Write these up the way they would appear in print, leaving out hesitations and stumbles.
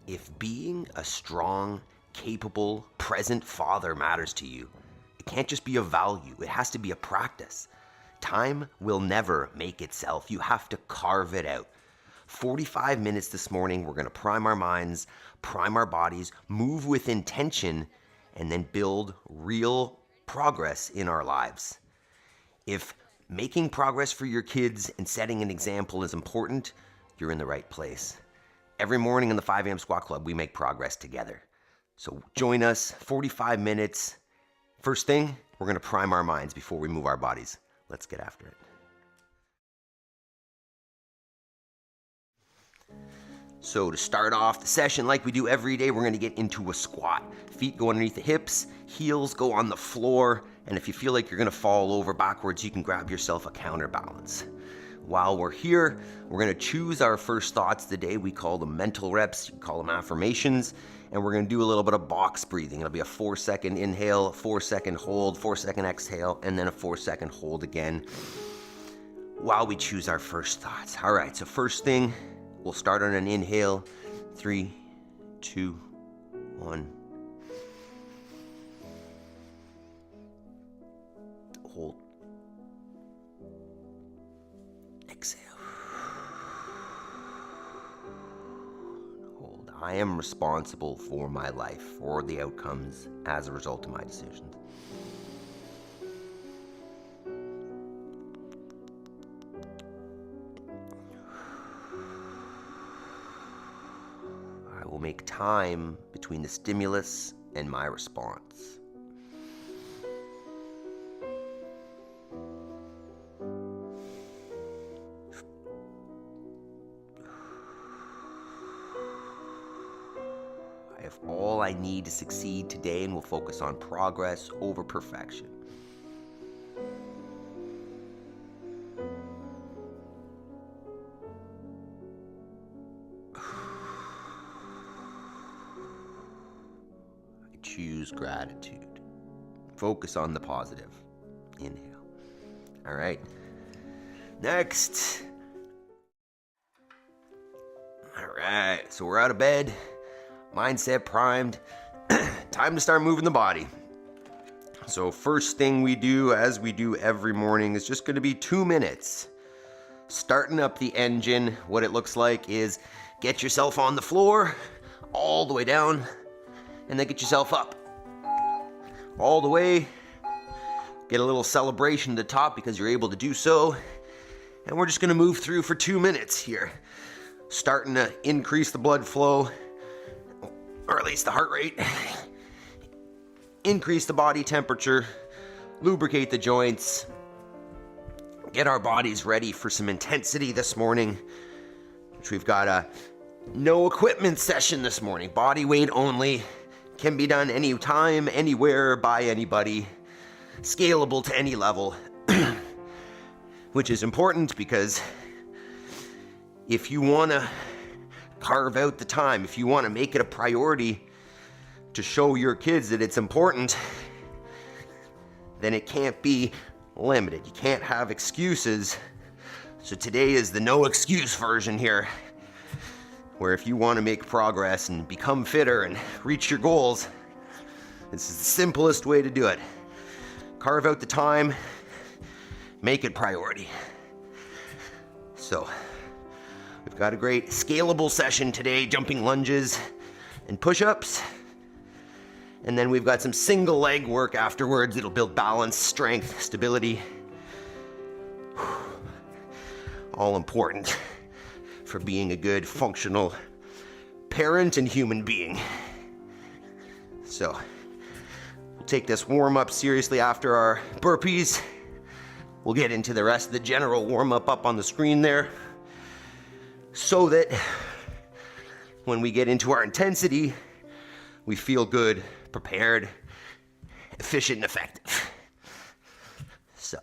If being a strong, capable, present father matters to you, it can't just be a value, it has to be a practice. Time will never make itself. You have to carve it out. 45 minutes this morning, we're gonna prime our minds, prime our bodies, move with intention, and then build real progress in our lives. If making progress for your kids and setting an example is important, you're in the right place. Every morning in the 5 a.m. Squat Club, we make progress together. So join us, 45 minutes. First thing, we're gonna prime our minds before we move our bodies. Let's get after it. So to start off the session like we do every day, we're gonna get into a squat. Feet go underneath the hips, heels go on the floor, and if you feel like you're gonna fall over backwards, you can grab yourself a counterbalance. While we're here, we're gonna choose our first thoughts of the day. We call them mental reps, you can call them affirmations, and we're gonna do a little bit of box breathing. It'll be a 4-second inhale, a 4-second hold, 4-second exhale, and then a 4-second hold again while we choose our first thoughts. All right, so first thing, we'll start on an inhale. 3, 2, 1. Hold. Exhale. Hold. I am responsible for my life, for the outcomes as a result of my decisions. I will make time between the stimulus and my response. I have all I need to succeed today and will focus on progress over perfection. I choose gratitude. Focus on the positive. Inhale. All right. Next. All right, so we're out of bed. Mindset primed. Time to start moving the body. So first thing we do, as we do every morning, is just going to be 2 minutes. Starting up the engine. What it looks like is get yourself on the floor, all the way down, and then get yourself up. All the way. Get a little celebration at the top because you're able to do so. And we're just going to move through for 2 minutes here. Starting to increase the blood flow, or at least the heart rate, increase the body temperature, lubricate the joints, get our bodies ready for some intensity this morning, which we've got a no equipment session this morning, body weight only, can be done anytime, anywhere, by anybody, scalable to any level, which is important because if you want to carve out the time, if you want to make it a priority to show your kids that it's important, then it can't be limited. You can't have excuses. So today is the no excuse version here, where if you want to make progress and become fitter and reach your goals, this is the simplest way to do it. Carve out the time, make it priority. So we've got a great scalable session today, jumping lunges and push-ups. And then we've got some single leg work afterwards. It'll build balance, strength, stability. All important for being a good, functional parent and human being. So we'll take this warm-up seriously after our burpees. We'll get into the rest of the general warm-up up on the screen there, so that when we get into our intensity, we feel good, prepared, efficient, and effective. So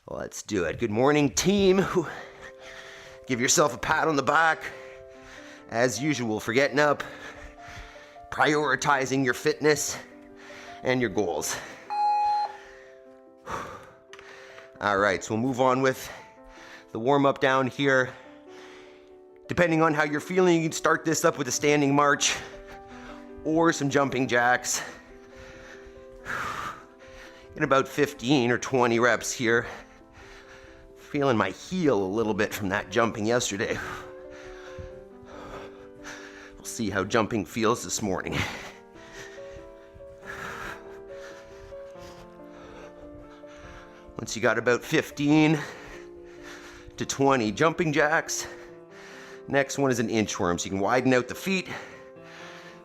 let's do it. Good morning, team. Give yourself a pat on the back. As usual, for getting up, prioritizing your fitness and your goals. All right, so we'll move on with the warm-up down here. Depending on how you're feeling, you can start this up with a standing march or some jumping jacks. Get about 15 or 20 reps here. Feeling my heel a little bit from that jumping yesterday. We'll see how jumping feels this morning. Once you got about 15 to 20 jumping jacks, next one is an inchworm. So you can widen out the feet,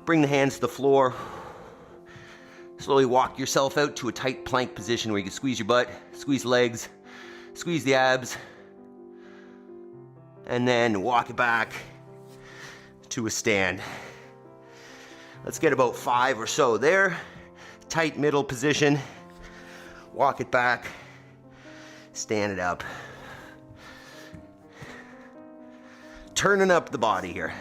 bring the hands to the floor, slowly walk yourself out to a tight plank position where you can squeeze your butt, squeeze the legs, squeeze the abs, and then walk it back to a stand. Let's get about 5 or so there. Tight middle position, walk it back, stand it up. Turning up the body here.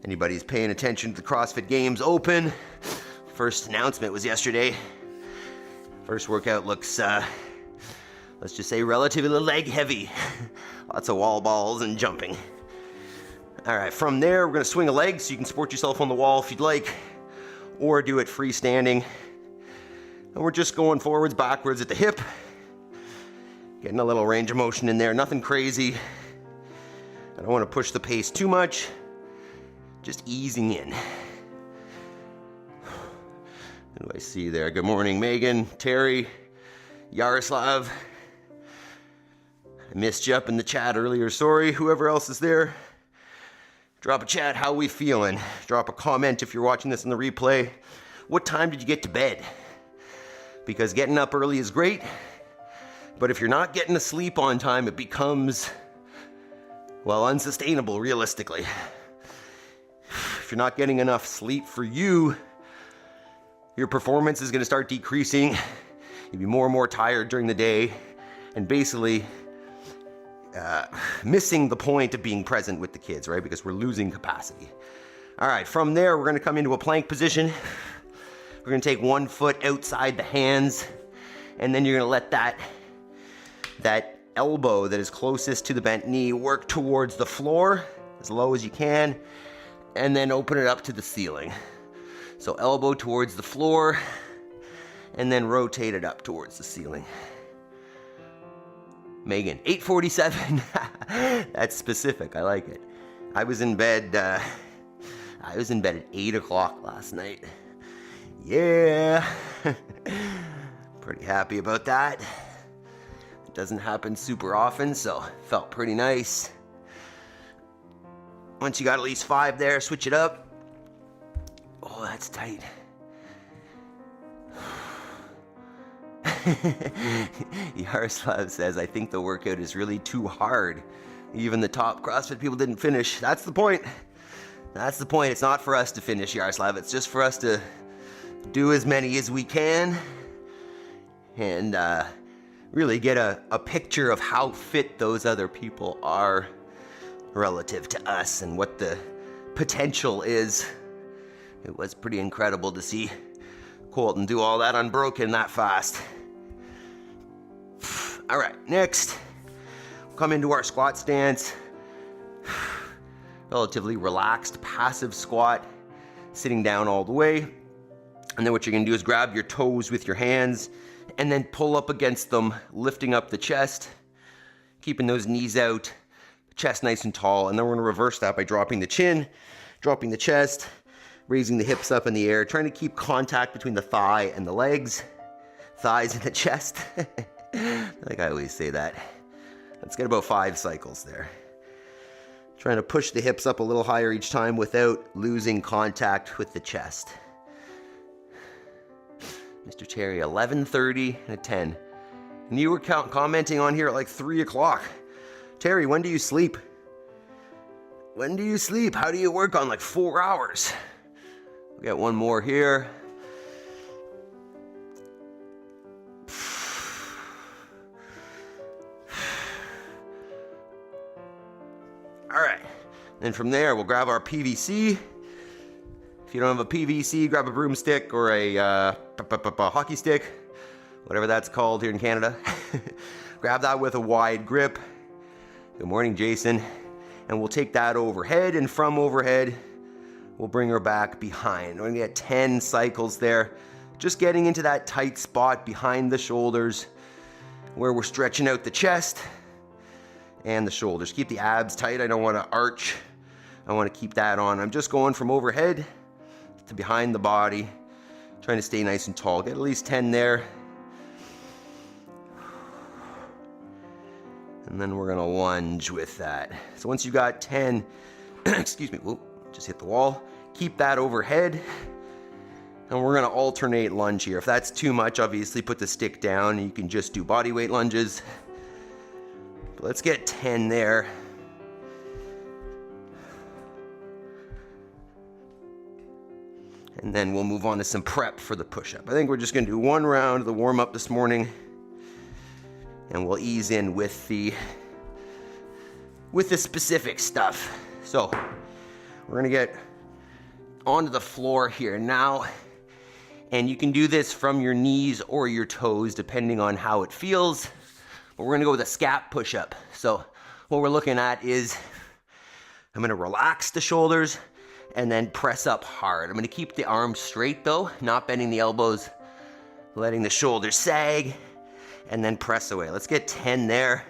Anybody's paying attention to the CrossFit Games Open? First announcement was yesterday. First workout looks, let's just say relatively leg heavy. Lots of wall balls and jumping. All right, from there, we're gonna swing a leg so you can support yourself on the wall if you'd like, or do it freestanding. And we're just going forwards, backwards at the hip. Getting a little range of motion in there, nothing crazy. I don't want to push the pace too much. Just easing in. Who do I see there? Good morning, Megan, Terry, Yaroslav. I missed you up in the chat earlier, sorry. Whoever else is there, drop a chat, how we feeling? Drop a comment if you're watching this in the replay. What time did you get to bed? Because getting up early is great, but if you're not getting to sleep on time, it becomes, well, unsustainable, realistically. If you're not getting enough sleep for you, your performance is going to start decreasing. You'll be more and more tired during the day, and basically missing the point of being present with the kids, right? Because we're losing capacity. All right, from there, we're going to come into a plank position. We're gonna take one foot outside the hands, and then you're gonna let that elbow that is closest to the bent knee work towards the floor as low as you can, and then open it up to the ceiling. So elbow towards the floor, and then rotate it up towards the ceiling. Megan, 8:47. That's specific, I like it. I was in bed at 8 o'clock last night. Yeah, pretty happy about that. It doesn't happen super often, so felt pretty nice. Once you got at least 5 there, switch it up. Oh, that's tight. Yaroslav says, I think the workout is really too hard. Even the top CrossFit people didn't finish. That's the point. That's the point. It's not for us to finish, Yaroslav. It's just for us to do as many as we can and really get a picture of how fit those other people are relative to us and what the potential is. It was pretty incredible to see Colton do all that unbroken that fast. All right, next, we'll come into our squat stance. Relatively relaxed, passive squat, sitting down all the way. And then what you're gonna do is grab your toes with your hands and then pull up against them, lifting up the chest, keeping those knees out, chest nice and tall. And then we're gonna reverse that by dropping the chin, dropping the chest, raising the hips up in the air, trying to keep contact between the thigh and the legs, thighs and the chest. Like I always say that. Let's get about 5 cycles there. Trying to push the hips up a little higher each time without losing contact with the chest. Mr. Terry, 11:30 and a 10. And you were commenting on here at like 3 o'clock. Terry, when do you sleep? When do you sleep? How do you work on like 4 hours? We got one more here. All right, then from there, we'll grab our PVC. If you don't have a PVC, grab a broomstick or a hockey stick. whatever that's called here in Canada. Grab that with a wide grip. Good morning, Jason. And we'll take that overhead, and from overhead, we'll bring her back behind. We're gonna get 10 cycles there. Just getting into that tight spot behind the shoulders where we're stretching out the chest and the shoulders. Keep the abs tight. I don't wanna arch. I wanna keep that on. I'm just going from overhead to behind the body, trying to stay nice and tall. Get at least 10 there. And then we're gonna lunge with that. So once you got 10, excuse me, whoop, just hit the wall. Keep that overhead. And we're gonna alternate lunge here. If that's too much, obviously put the stick down and you can just do body weight lunges. But let's get 10 there. And then we'll move on to some prep for the push-up. I think we're just gonna do one round of the warm-up this morning, and we'll ease in with the specific stuff. So we're gonna get onto the floor here now, and you can do this from your knees or your toes depending on how it feels, but we're gonna go with a scap push-up. So what we're looking at is I'm gonna relax the shoulders and then press up hard. I'm gonna keep the arms straight though, not bending the elbows, letting the shoulders sag, and then press away. Let's get 10 there.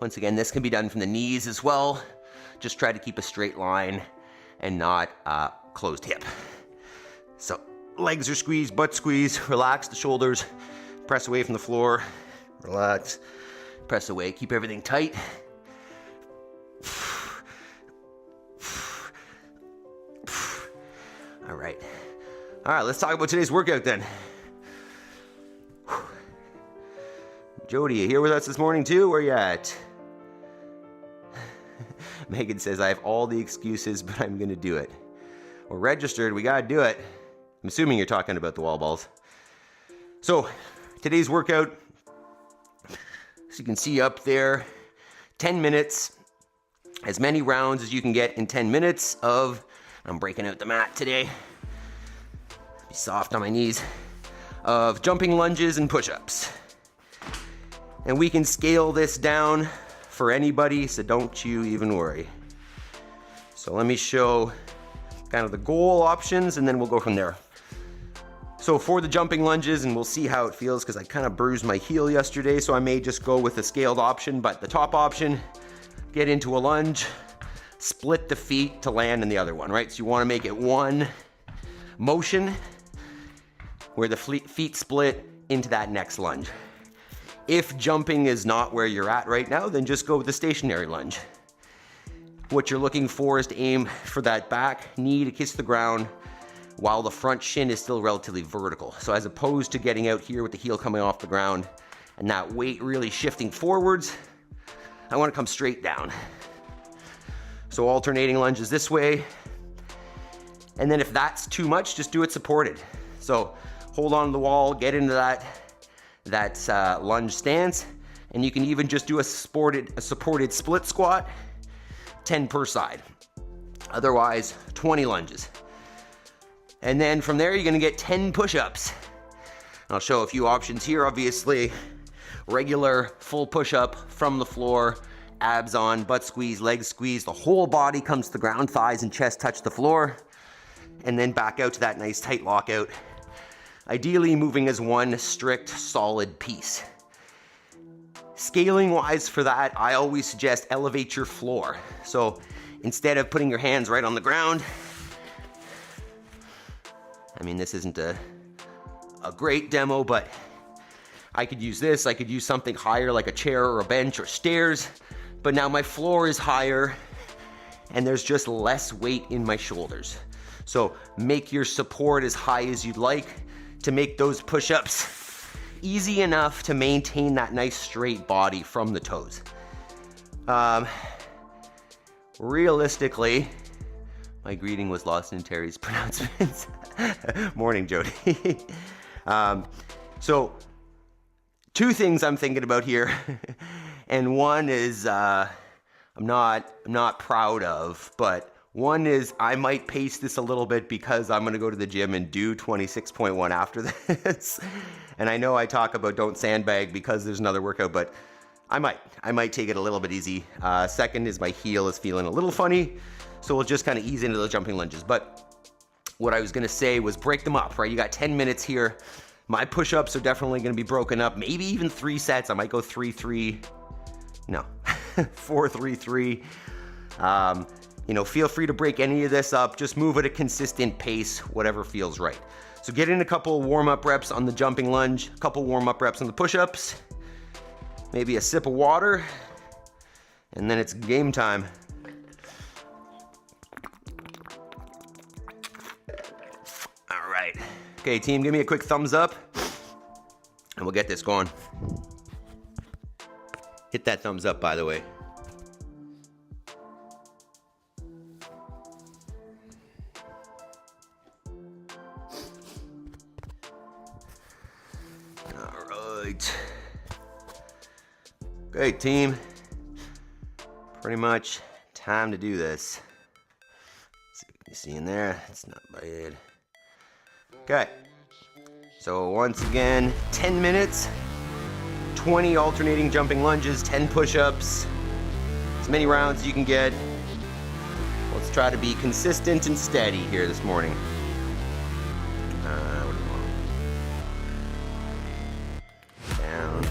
Once again, this can be done from the knees as well. Just try to keep a straight line and not closed hip. So legs are squeezed, butt squeeze, relax the shoulders, press away from the floor, relax, press away, keep everything tight. All right, let's talk about today's workout then. Jody, you here with us this morning too? Where you at? Megan says, I have all the excuses, but I'm gonna do it. We're registered, we gotta do it. I'm assuming you're talking about the wall balls. So, today's workout, as you can see up there, 10 minutes, as many rounds as you can get in 10 minutes of, I'm breaking out the mat today, be soft on my knees, of jumping lunges and push-ups. And we can scale this down for anybody, so don't you even worry. So let me show kind of the goal options, and then we'll go from there. So for the jumping lunges, and we'll see how it feels, because I kind of bruised my heel yesterday, so I may just go with the scaled option, but the top option, get into a lunge, split the feet to land in the other one, right? So you want to make it one motion where the feet split into that next lunge. If jumping is not where you're at right now, then just go with the stationary lunge. What you're looking for is to aim for that back knee to kiss the ground while the front shin is still relatively vertical. So as opposed to getting out here with the heel coming off the ground and that weight really shifting forwards, I want to come straight down. So alternating lunges this way. And then if that's too much, just do it supported. So hold on to the wall, get into that lunge stance, and you can even just do a supported split squat, 10 per side. Otherwise, 20 lunges. And then from there, you're gonna get 10 push-ups. I'll show a few options here, obviously. Regular full push-up from the floor, abs on, butt squeeze, legs squeeze, the whole body comes to the ground, thighs and chest touch the floor, and then back out to that nice tight lockout. Ideally moving as one strict, solid piece. Scaling wise for that, I always suggest elevate your floor. So instead of putting your hands right on the ground, I mean, this isn't a great demo, but I could use this. I could use something higher like a chair or a bench or stairs, but now my floor is higher and there's just less weight in my shoulders. So make your support as high as you'd like to make those push-ups easy enough to maintain that nice straight body from the toes. Realistically, my greeting was lost in Terry's pronouncements. Morning, Jody. So two things I'm thinking about here, and one is I'm not proud of, but One is I might pace this a little bit because I'm going to go to the gym and do 26.1 after this. And I know I talk about don't sandbag because there's another workout, but I might take it a little bit easy. Second is my heel is feeling a little funny, so we'll just kind of ease into the jumping lunges. But what I was going to say was break them up, right? You got 10 minutes here. My push-ups are definitely going to be broken up, maybe even 3 sets. I might go 3-3, no, 4-3-3. You know, feel free to break any of this up. Just move at a consistent pace, whatever feels right. So get in a couple warm-up reps on the jumping lunge, a couple warm-up reps on the push-ups, maybe a sip of water, and then it's game time. All right. Okay, team, give me a quick thumbs up, and we'll get this going. Hit that thumbs up, by the way. Okay, team, pretty much time to do this. Let's see what you see in there. It's not bad. Okay, so once again, 10 minutes, 20 alternating jumping lunges, 10 push-ups, as many rounds as you can get. Let's try to be consistent and steady here this morning. What do you want? Down.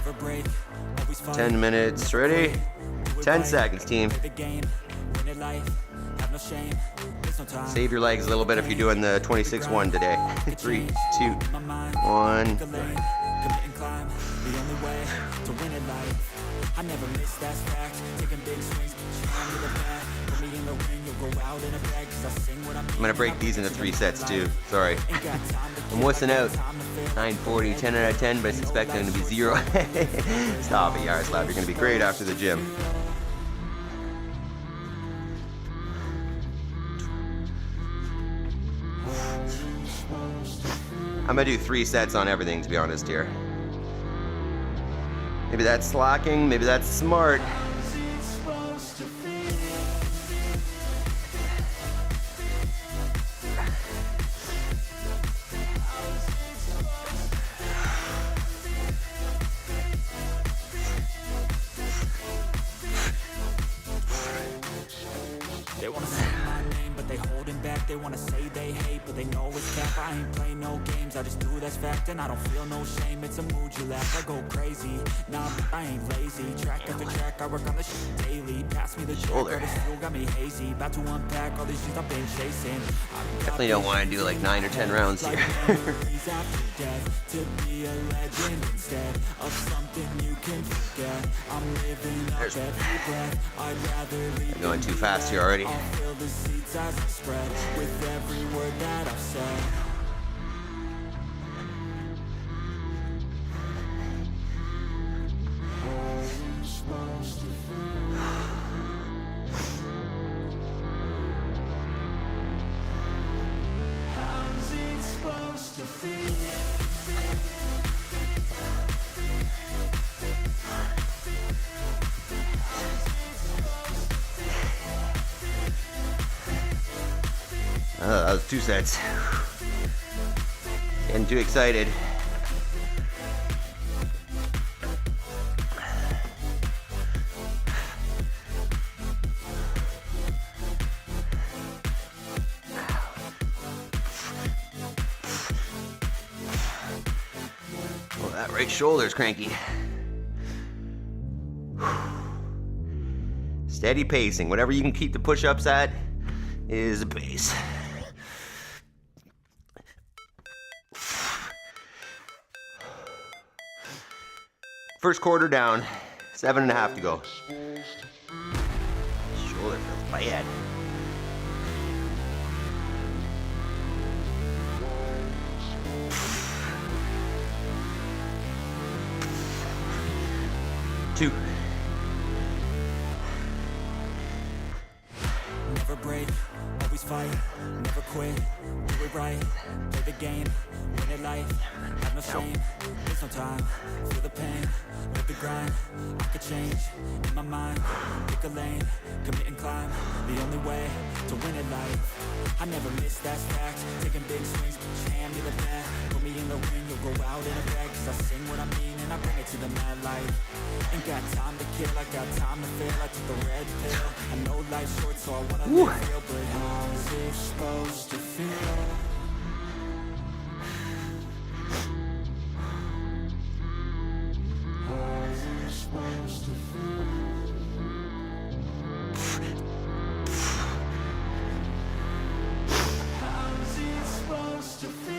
10 minutes, ready? 10 seconds, team. Save your legs a little bit if you're doing the 26-1 today. 3, 2, 1. I'm gonna break these into 3 sets too. Sorry. I'm wussing out. 940, 10 out of 10, but I suspect I'm gonna be 0. Stop it, Yaroslav. You're gonna be great after the gym. I'm gonna do 3 sets on everything, to be honest here. Maybe that's slacking, maybe that's smart. They wanna say my name, but they holding back. They wanna say they hate, but they know it's cap. I ain't play no games, I just do that's fact. And I don't feel no shame, it's a mood you lack. I go crazy, nah, I ain't lazy. Track after track, I work on the shit daily. Pass me the shoulder, this fuel got me hazy. About to unpack all these things I've been chasing. Definitely don't want to do like 9 or 10 rounds here. I'm going too fast here already. That was 2 sets. Getting too excited. Well, that right shoulder's cranky. Steady pacing. Whatever you can keep the push-ups at is the pace. First quarter down, 7.5 to go. Shoulder feels bad. Two. Never break, always always fight, never quit, do it right, play the game, win it life, have no shame, there's no time, feel the pain, live the grind, I could change, in my mind, pick a lane, commit and climb, the only way to win it life, I never miss, that's fact, taking big swings, hand me the bat, put me in the ring, you'll go out in a bag, cause I sing what I mean and I bring it to the mad light, ain't got time to kill, I got time to feel, I took the red pill, I know life's short so I wanna live real, but how's it supposed to feel? How's it supposed to feel? How's it supposed to feel?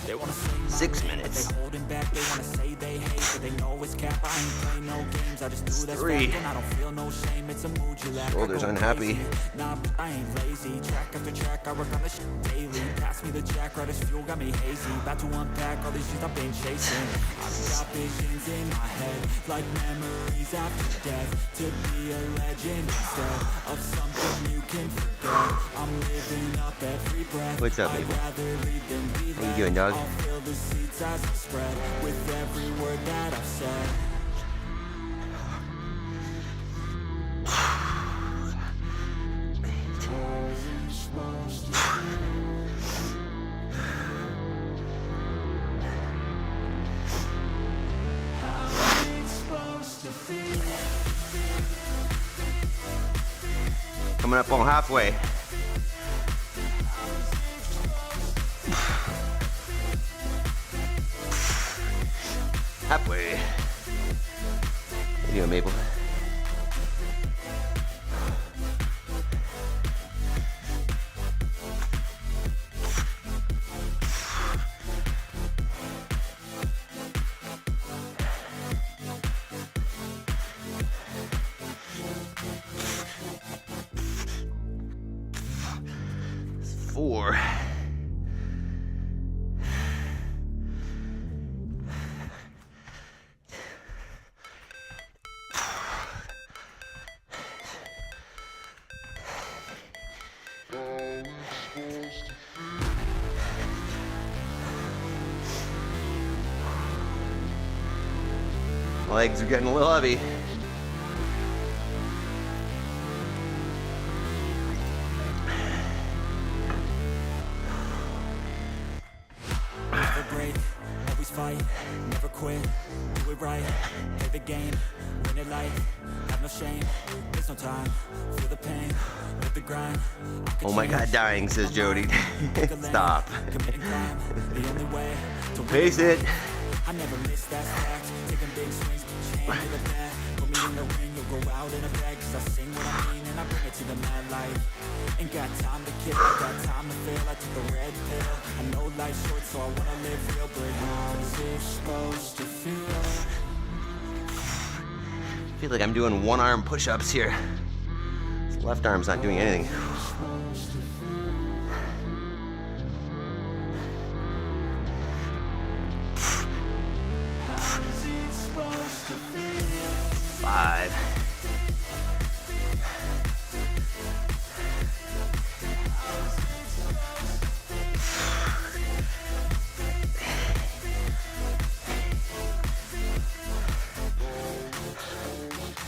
They wanna say 6 minutes. they holding back, they wanna say they hate, but they know it's cap. I ain't play no games, I just do that's 3. fact, and I don't feel no shame. It's a mood you lack. Shoulders I go unhappy. crazy. Nah, but I ain't lazy. Track after track, I work on this shit daily. Pass me the jack, right as fuel, got me hazy. About to unpack all these shit I've been chasing. I've got visions in my head, like memories after death. To be a legend instead of something you can forget. I'm living up every breath. What's up, I'd Mabel? rather lead than be How you led. doing, dog? I'll fill the seats as I spread with every word that I've said. Coming up on halfway. Halfway. What are you doing, Mabel? It's 4. Legs are getting a little heavy. Never break, always fight, never quit, do it right, play the game, win it life, have no shame, there's no time, feel the pain, live the grind. I could Oh my God, change, dying, says my Jody. mind, pick a lane, Stop. commit and climb, the only way to win Pace it. I never miss, that fact, taking big swings, hand me the bat, put me in the ring, you'll go out in a bag, cause I sing what I mean and I bring it to the mad light. Ain't got time to kill, I got time to feel, I took the red pill, I know life's short so I wanna live real, but how's it supposed to feel? I feel like I'm doing one-arm push-ups here. This left arm's not doing anything. Supposed to feel? How's it supposed to feel? 5.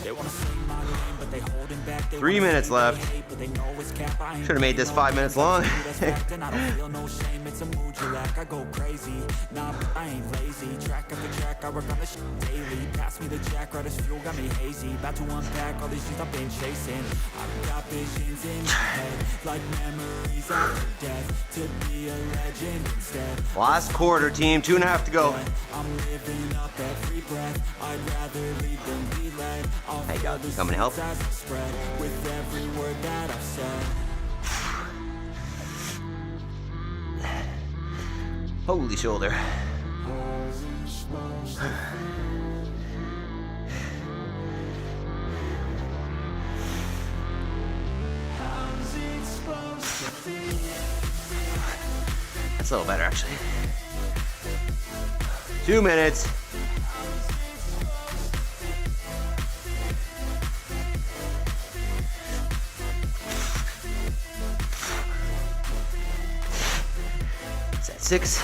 They wanna sing my name, but they holding back. They 3 wanna minutes say left. they hate, but they know it's cap. I ain't Should have made this 5 minutes long. that's fact, and I don't feel no shame. It's a mood you lack. I go crazy. Nah, but I ain't lazy. Track after track, I work on this shit daily. Pass me the jack, right as fuel, got me hazy. About to unpack all these shit I've been chasing. I've got visions in my head, like memories after death. To be a legend instead. Last quarter, team. 2.5 to go. I'm living up every breath. I'd rather lead than be led. I'll Hey, feel dog, the coming to help? seeds as I spread with every word that I've said. Holy shoulder. How's it supposed to feel? How's it supposed That's a little better, actually. 2 minutes. Is that 6?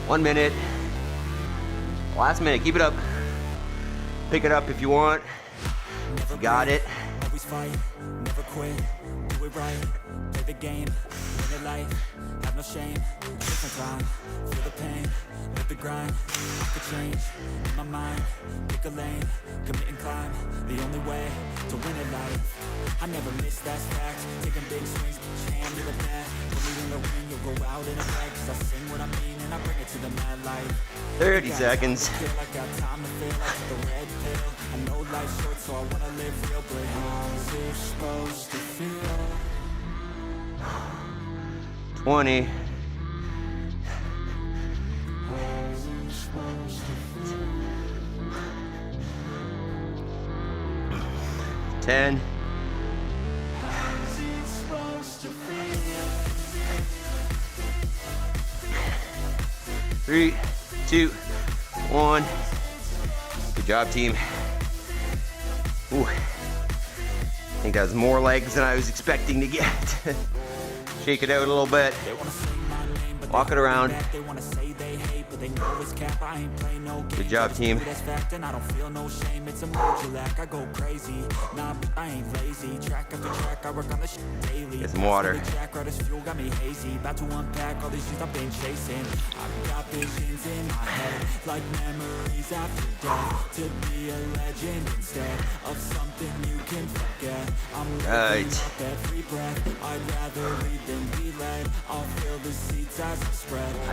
One minute. Last minute. Keep it up. Pick it up if you want. You got it. Always fight, never quit, do it right, play the game, win it life, have no shame, different time, feel the pain, live the grind, I could change, in my mind, pick a lane, commit and climb, the only way to win it life, I never miss, that's fact, taking big swings, each hand to the bat, put me in the ring, you'll go out in a bag, cause I sing what I mean and I bring it to the mad light. 30 seconds. I got time to feel, I took the red pill, I know life's short so I wanna live real, but how's it supposed to feel? 20. How's it supposed to feel? 10. How's it supposed to feel? 3, 2, 1. Good job, team. Ooh. I think that was more legs than I was expecting to get. Shake it out a little bit. Walk it around. Good job, team. Get some water. Right.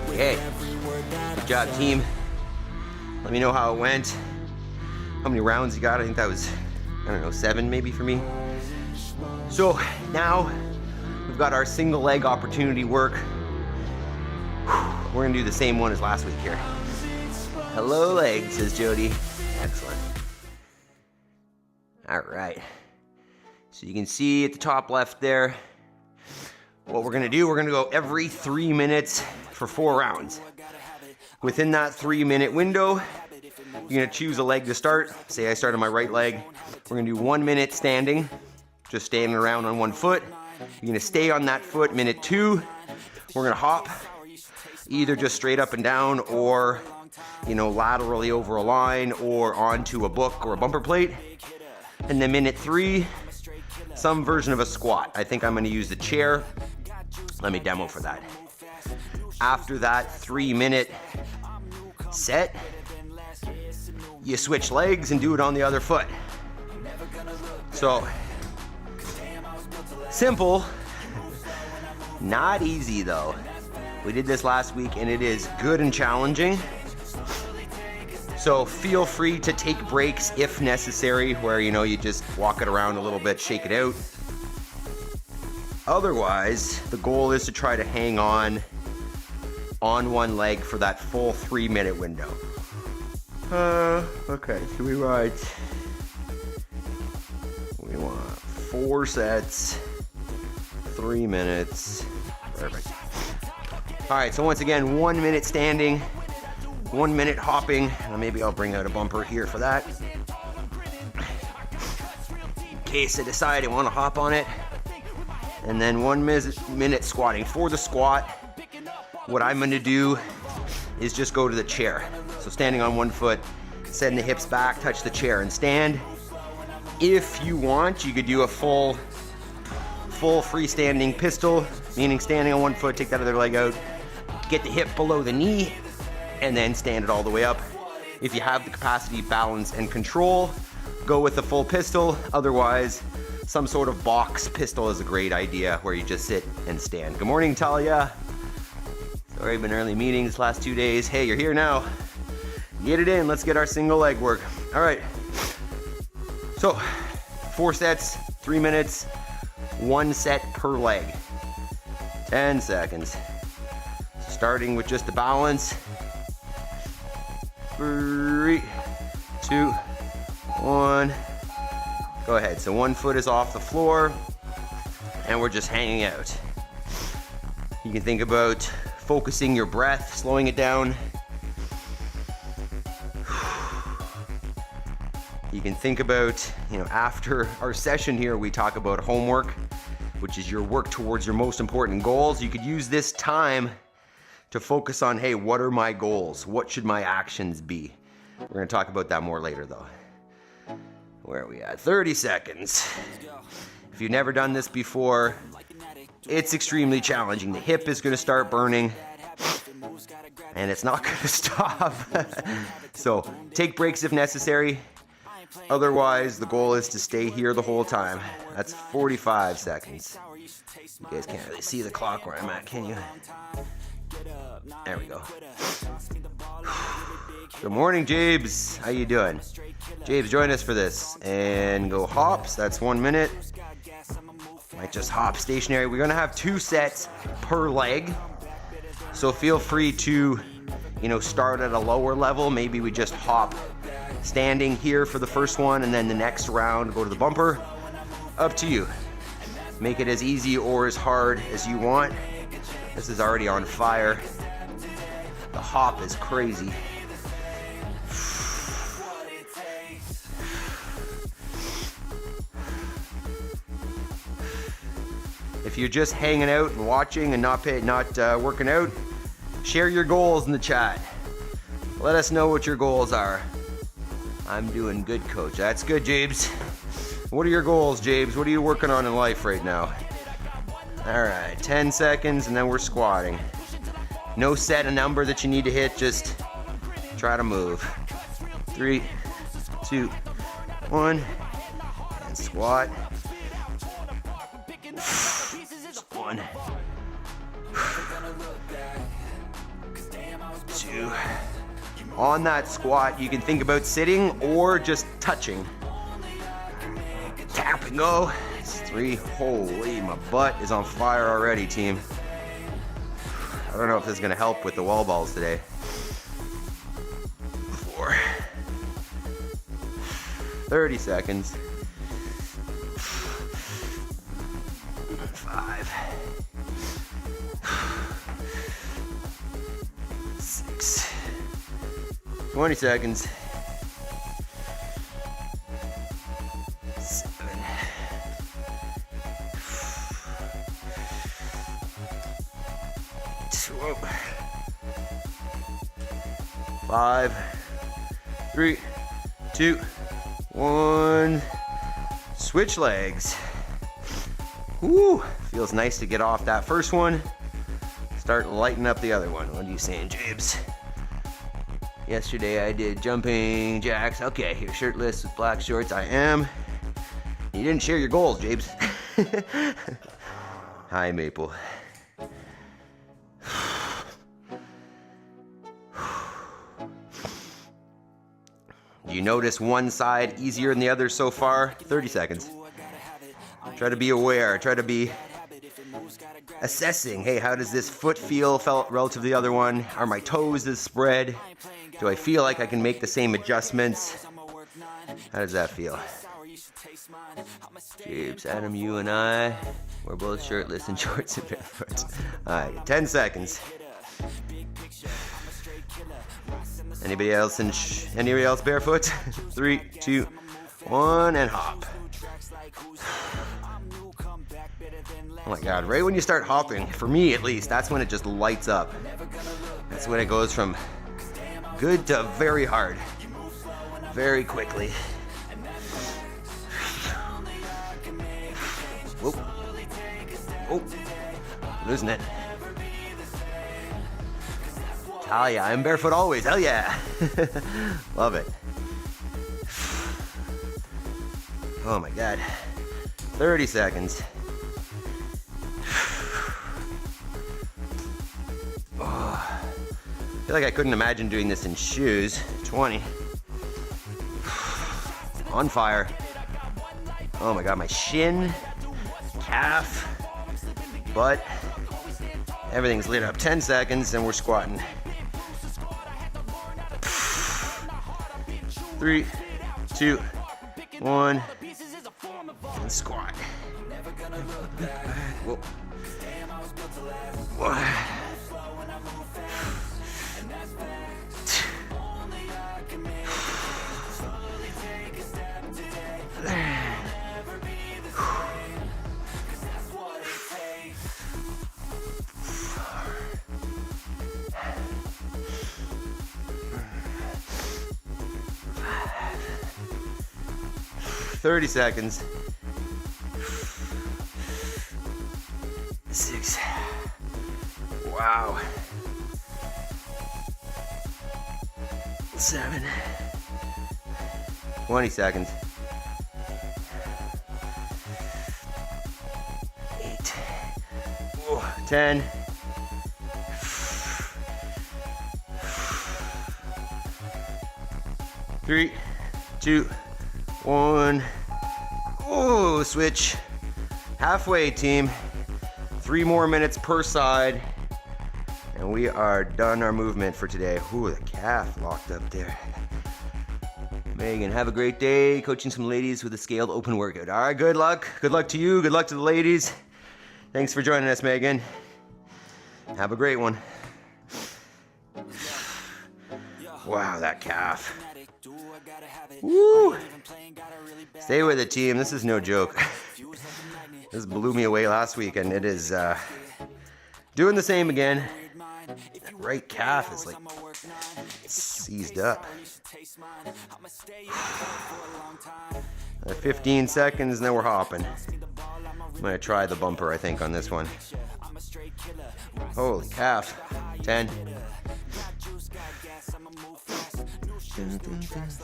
Okay. Good job, team. Let me know how it went. How many rounds you got? I think that was, I don't know, 7 maybe for me. So now we've got our single leg opportunity work. We're gonna do the same one as last week here. Hello legs, says Jody. Excellent. All right. So you can see at the top left there, what we're gonna do, we're gonna go every 3 minutes for 4 rounds. Within that 3-minute window, you're gonna choose a leg to start. Say I start on my right leg. We're gonna do 1 minute standing, just standing around on one foot. You're gonna stay on that foot, minute 2. We're gonna hop, either just straight up and down or, you know, laterally over a line or onto a book or a bumper plate. And then minute 3, some version of a squat. I think I'm gonna use the chair. Let me demo for that. After that 3-minute set, you switch legs and do it on the other foot. So, simple, not easy though. We did this last week and it is good and challenging. So feel free to take breaks if necessary, where, you know, you just walk it around a little bit, shake it out. Otherwise, the goal is to try to hang on one leg for that full 3-minute window. Okay, so we want 4 sets, 3 minutes. Perfect. All right, so once again, 1 minute standing, 1 minute hopping. Maybe I'll bring out a bumper here for that, in case I decide I want to hop on it. And then 1 minute squatting. For the squat, what I'm gonna do is just go to the chair. So standing on one foot, send the hips back, touch the chair and stand. If you want, you could do a full freestanding pistol, meaning standing on one foot, take that other leg out, get the hip below the knee, and then stand it all the way up. If you have the capacity, balance, and control, go with the full pistol. Otherwise, some sort of box pistol is a great idea where you just sit and stand. Good morning, Talia. Sorry, been early meetings last 2 days. Hey, you're here now. Get it in. Let's get our single leg work. All right. So, 4 sets, 3 minutes, 1 set per leg. 10 seconds. Starting with just the balance. 3, 2, 1. Go ahead. So 1 foot is off the floor, and we're just hanging out. You can think about focusing your breath, slowing it down. You can think about, after our session here, we talk about homework, which is your work towards your most important goals. You could use this time to focus on, hey, what are my goals? What should my actions be? We're going to talk about that more later, though. Where are we at? 30 seconds. If you've never done this before, it's extremely challenging. The hip is going to start burning, and it's not going to stop. So take breaks if necessary. Otherwise, the goal is to stay here the whole time. That's 45 seconds. You guys can't really see the clock where I'm at, can you? There we go. Good morning, Jabes. How you doing? Jabes, join us for this. And go hops. That's 1 minute. Might just hop stationary. We're going to have 2 sets per leg. So feel free to, start at a lower level. Maybe we just hop standing here for the first one, and then the next round go to the bumper. Up to you. Make it as easy or as hard as you want. This is already on fire. The hop is crazy. If you're just hanging out and watching and not working out, share your goals in the chat. Let us know what your goals are. I'm doing good, coach. That's good, Jabes. What are your goals, Jabes? What are you working on in life right now? All right, 10 seconds, and then we're squatting. No set a number that you need to hit, just try to move. 3, 2, 1, and squat. 1, 2. On that squat, you can think about sitting or just touching. Tap and go. 3. Holy, my butt is on fire already, team. I don't know if this is going to help with the wall balls today. 4. 30 seconds. 5. 6. 20 seconds. 7. 5, 3, 2, 1. Switch legs. Woo! Feels nice to get off that first one. Start lighting up the other one. What are you saying, Jabes? Yesterday I did jumping jacks. Okay, you're shirtless with black shorts. I am. You didn't share your goals, Jabes. Hi, Maple. Do you notice one side easier than the other so far? 30 seconds. Try to be aware. Try to be assessing. Hey, how does this foot feel relative to the other one? Are my toes as spread? Do I feel like I can make the same adjustments? How does that feel? Jabes, Adam, you and I, we're both shirtless and shorts and barefoot. Alright, 10 seconds. Anybody else barefoot? 3, 2, 1, and hop. Oh my god, right when you start hopping, for me at least, that's when it just lights up. That's when it goes from good to very hard. Very quickly. Whoa. Oh, losing it. Talia, I'm barefoot always. Hell yeah. Love it. Oh my God. 30 seconds. Oh. I feel like I couldn't imagine doing this in shoes. 20. On fire. Oh my God, my shin, calf, butt, everything's lit up. 10 seconds and we're squatting. 3, 2, 1, and squat. Whoa. Whoa. 30 seconds. 6. Wow. 7. 20 seconds. 8. Oh, 10. 3, 2, 1. Oh, switch. Halfway, team. 3 more minutes per side. And we are done our movement for today. Ooh, the calf locked up there. Megan, have a great day coaching some ladies with a scaled open workout. All right, good luck. Good luck to you. Good luck to the ladies. Thanks for joining us, Megan. Have a great one. Wow, that calf. Woo! Stay with it, team. This is no joke. This blew me away last week, and it is doing the same again. That right calf is like seized up. 15 seconds, and then we're hopping. I'm gonna try the bumper, I think, on this one. Holy calf. 10.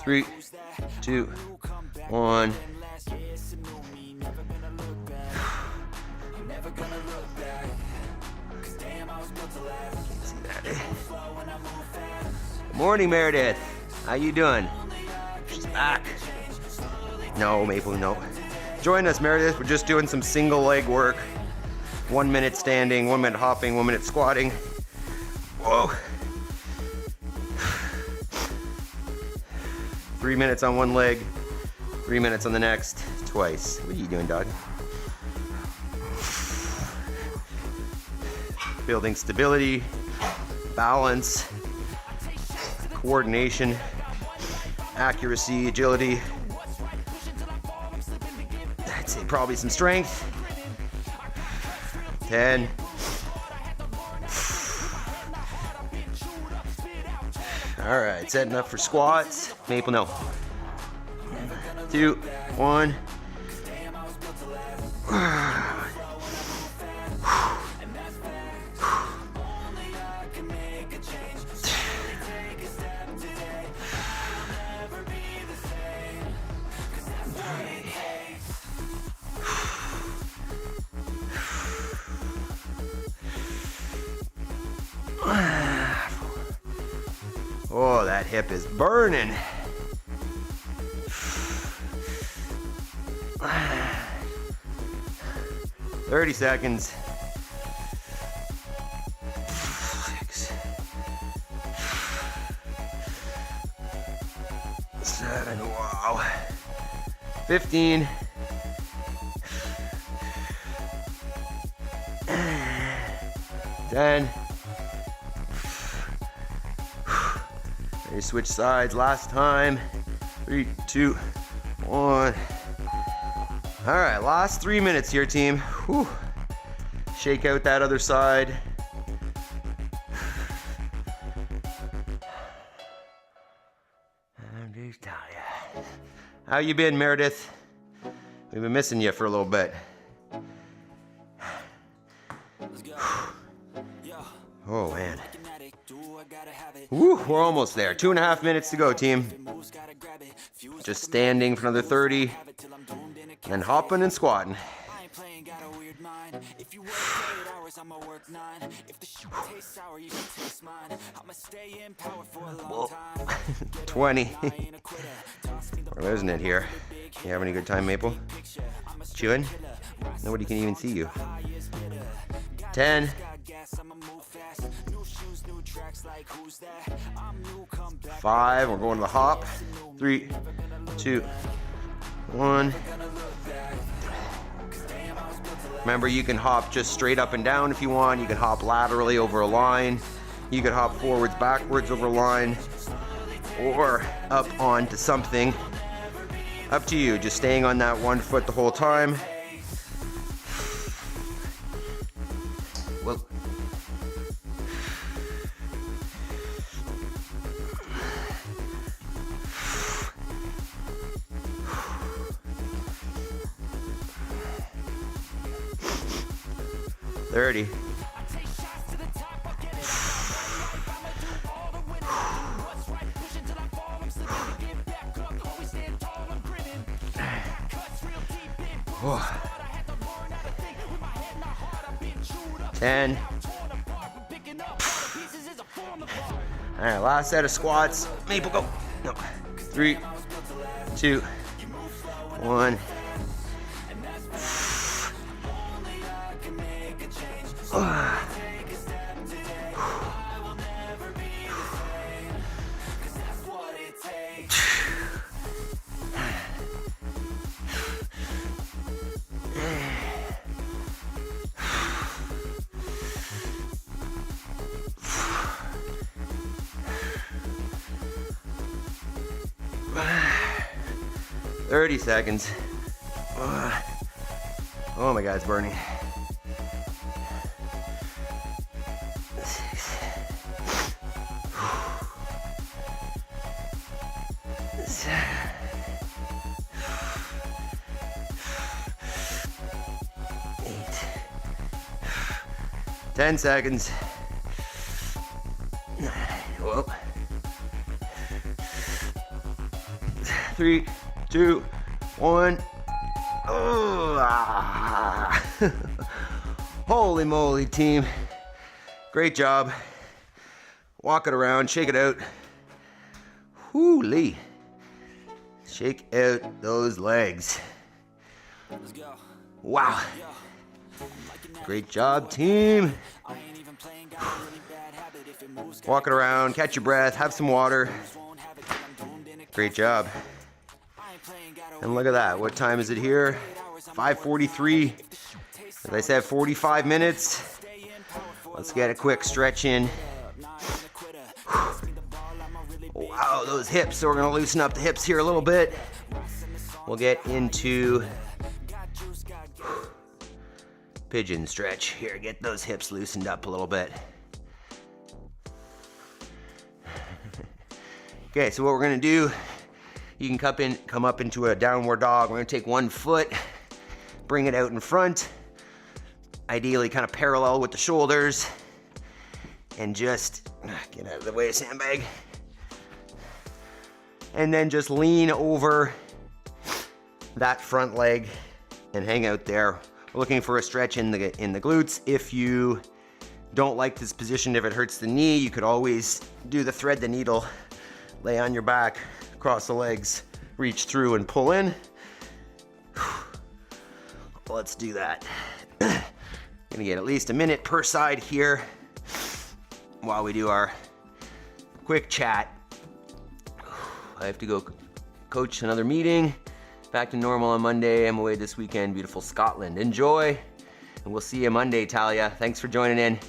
3, 2, 1. See that, eh? Good morning, Meredith. How you doing? She's back. No, Maple, no. Join us, Meredith. We're just doing some single leg work. 1 minute standing, 1 minute hopping, 1 minute squatting. Whoa. 3 minutes on one leg, 3 minutes on the next, twice. What are you doing, dog? Building stability, balance, coordination, accuracy, agility. I'd say probably some strength. 10. All right, setting up for squats. Maple, no. 2, 1. Oh, that hip is burning. Thirty seconds. 6, 7, wow. 15. 10. You switch sides last time. 3, 2, 1. All right, last 3 minutes here, team. Whew. Shake out that other side. How you been, Meredith? We've been missing you for a little bit. Oh man. Woo, we're almost there. 2.5 minutes to go, team. Just standing for another 30, and hopping and squatting. If you work 8 hours, I'ma work 9. If the shit tastes sour, you should taste mine. I'ma stay in power for a long time. 20. We're losing it here. You having a good time, Maple? Chewing? Nobody can even see you. 10. 5. We're going to the hop. 3, 2, 1. Remember, you can hop just straight up and down if you want. You can hop laterally over a line. You can hop forwards, backwards over a line, or up onto something. Up to you. Just staying on that 1 foot the whole time. Well, $30. Oh. 10. All right, last set of squats. Maple, go. No. 3, 2, 1. $30 seconds. Oh my God, it's burning. 6. 7. 8. 10 seconds. Whoa. 3, 2, 1. Oh, ah. Holy moly, team. Great job. Walk it around, shake it out. Whoo-lee. Shake out those legs. Wow. Great job, team. Walk it around, catch your breath, have some water. Great job. And look at that. What time is it here? 5:43. As I said, 45 minutes. Let's get a quick stretch in. Wow, those hips. So we're going to loosen up the hips here a little bit. We'll get into pigeon stretch. Here, get those hips loosened up a little bit. Okay, so what we're going to do, you can come up into a downward dog. We're going to take 1 foot, bring it out in front, ideally kind of parallel with the shoulders, and just get out of the way, sandbag. And then just lean over that front leg and hang out there. We're looking for a stretch in the glutes. If you don't like this position, if it hurts the knee, you could always do the thread the needle, lay on your back, cross the legs, reach through and pull in. Let's do that. Gonna get at least a minute per side here while we do our quick chat. I have to go coach another meeting. Back to normal on Monday. I'm away this weekend, beautiful Scotland. Enjoy, and we'll see you Monday, Talia. Thanks for joining in.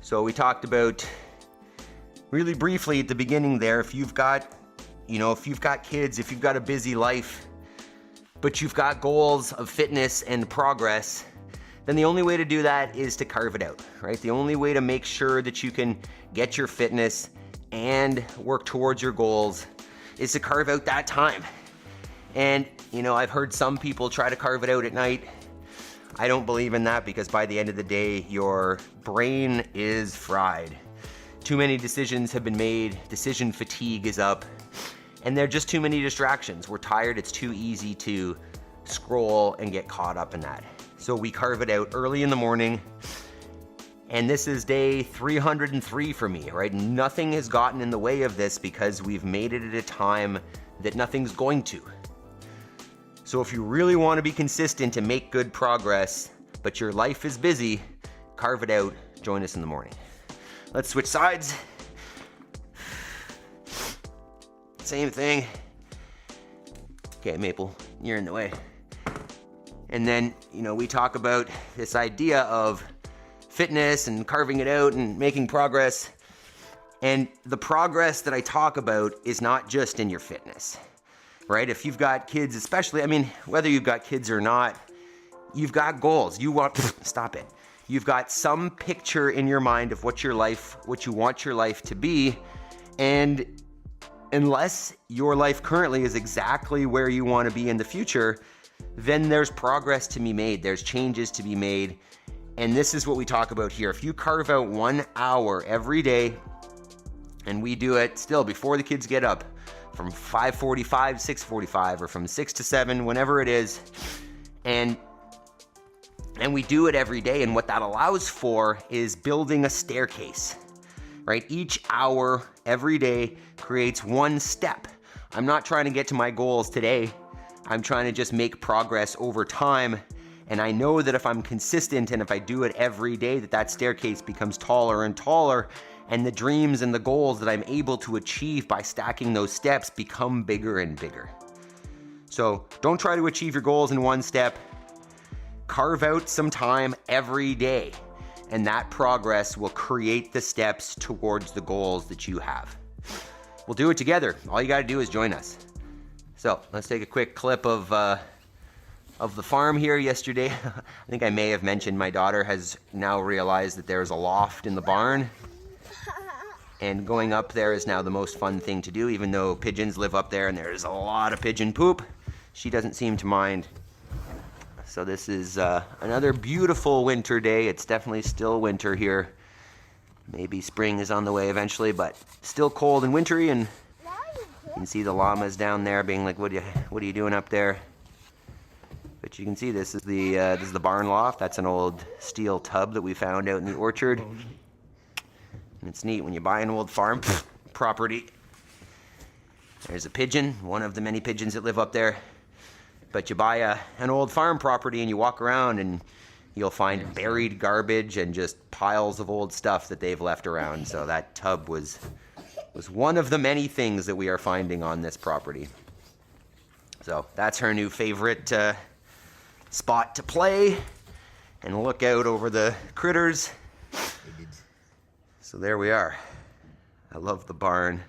So we talked about, really briefly at the beginning there, if you've got kids, if you've got a busy life, but you've got goals of fitness and progress, then the only way to do that is to carve it out, right? The only way to make sure that you can get your fitness and work towards your goals is to carve out that time. And, I've heard some people try to carve it out at night. I don't believe in that, because by the end of the day, your brain is fried. Too many decisions have been made, decision fatigue is up, and there are just too many distractions. We're tired, it's too easy to scroll and get caught up in that. So we carve it out early in the morning, and this is day 303 for me, right? Nothing has gotten in the way of this because we've made it at a time that nothing's going to. So if you really want to be consistent and make good progress, but your life is busy, carve it out, join us in the morning. Let's switch sides. Same thing. Okay, Maple, you're in the way. And then, we talk about this idea of fitness and carving it out and making progress. And the progress that I talk about is not just in your fitness, right? If you've got kids, especially, whether you've got kids or not, you've got goals. Stop it. You've got some picture in your mind of what you want your life to be. And unless your life currently is exactly where you want to be in the future, then there's progress to be made. There's changes to be made. And this is what we talk about here. If you carve out 1 hour every day, and we do it still before the kids get up, from 5:45, 6:45, or from 6 to 7, whenever it is, and we do it every day, and what that allows for is building a staircase, right? Each hour, every day, creates one step. I'm not trying to get to my goals today. I'm trying to just make progress over time. And I know that if I'm consistent and if I do it every day, that staircase becomes taller and taller, and the dreams and the goals that I'm able to achieve by stacking those steps become bigger and bigger. So don't try to achieve your goals in one step. Carve out some time every day, and that progress will create the steps towards the goals that you have. We'll do it together. All you gotta do is join us. So let's take a quick clip of the farm here yesterday. I think I may have mentioned my daughter has now realized that there's a loft in the barn. And going up there is now the most fun thing to do, even though pigeons live up there and there's a lot of pigeon poop. She doesn't seem to mind. So this is another beautiful winter day. It's definitely still winter here. Maybe spring is on the way eventually, but still cold and wintry. And you can see the llamas down there being like, what are you doing up there? But you can see this is the barn loft. That's an old steel tub that we found out in the orchard. And it's neat when you buy an old farm property. There's a pigeon, one of the many pigeons that live up there. But you buy an old farm property and you walk around and you'll find buried garbage and just piles of old stuff that they've left around. So that tub was one of the many things that we are finding on this property. So that's her new favorite spot to play and look out over the critters. So there we are. I love the barn.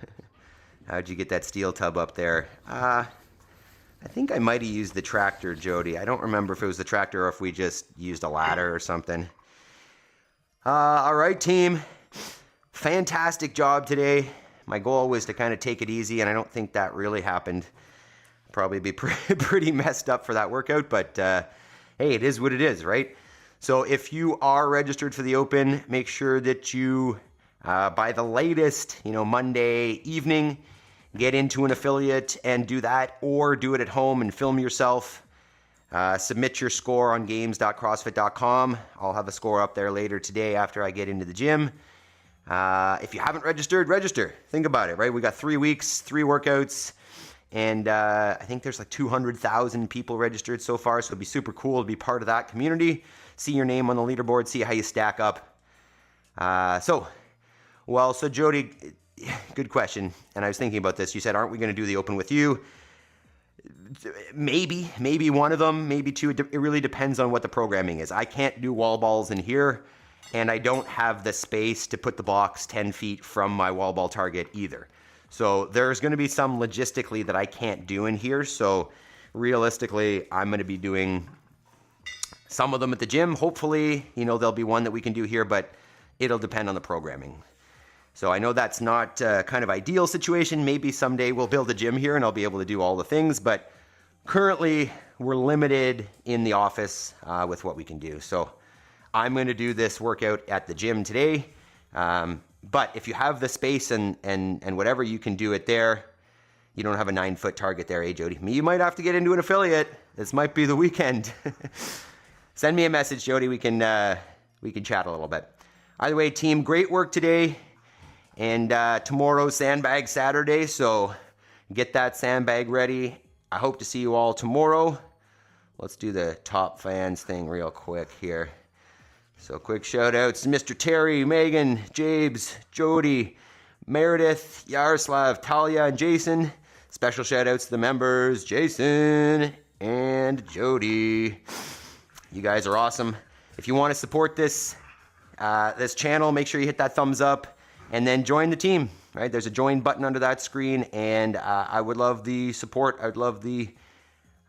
How'd you get that steel tub up there? I think I might have used the tractor, Jody. I don't remember if it was the tractor or if we just used a ladder or something. All right, team. Fantastic job today. My goal was to kind of take it easy, and I don't think that really happened. Probably be pretty messed up for that workout, but hey, it is what it is, right? So if you are registered for the Open, make sure that you, by the latest, Monday evening, get into an affiliate and do that, or do it at home and film yourself. Submit your score on games.crossfit.com. I'll have a score up there later today after I get into the gym. If you haven't registered, register. Think about it, right? We got 3 weeks, 3 workouts, and I think there's like 200,000 people registered so far, so it'd be super cool to be part of that community. See your name on the leaderboard, see how you stack up. So Jody, good question. And I was thinking about this. You said, aren't we going to do the Open with you? Maybe one of them, maybe two. It really depends on what the programming is. I can't do wall balls in here, and I don't have the space to put the box 10 feet from my wall ball target either. So there's going to be some logistically that I can't do in here. So realistically, I'm going to be doing some of them at the gym. Hopefully, there'll be one that we can do here, but it'll depend on the programming. So I know that's not kind of ideal situation. Maybe someday we'll build a gym here and I'll be able to do all the things, but currently we're limited in the office with what we can do. So I'm going to do this workout at the gym today. But if you have the space and whatever, you can do it there. You don't have a 9-foot target there, Jody? You might have to get into an affiliate. This might be the weekend. Send me a message, Jody. We can chat a little bit. Either way, team, great work today. And tomorrow's sandbag Saturday, so get that sandbag ready. I hope to see you all tomorrow. Let's do the top fans thing real quick here. So quick shout outs to Mr. Terry, Megan, Jabes, Jody, Meredith, Yaroslav, Talia, and Jason. Special shout outs to the members, Jason and Jody. You guys are awesome. If you want to support this channel, make sure you hit that thumbs up and then join the team. Right? There's a join button under that screen, and I would love the support. I'd love the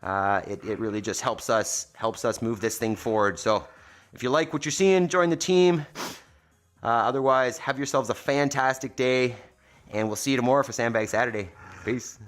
it really just helps us move this thing forward. So if you like what you're seeing, join the team. Otherwise, have yourselves a fantastic day, and we'll see you tomorrow for Sandbag Saturday. Peace.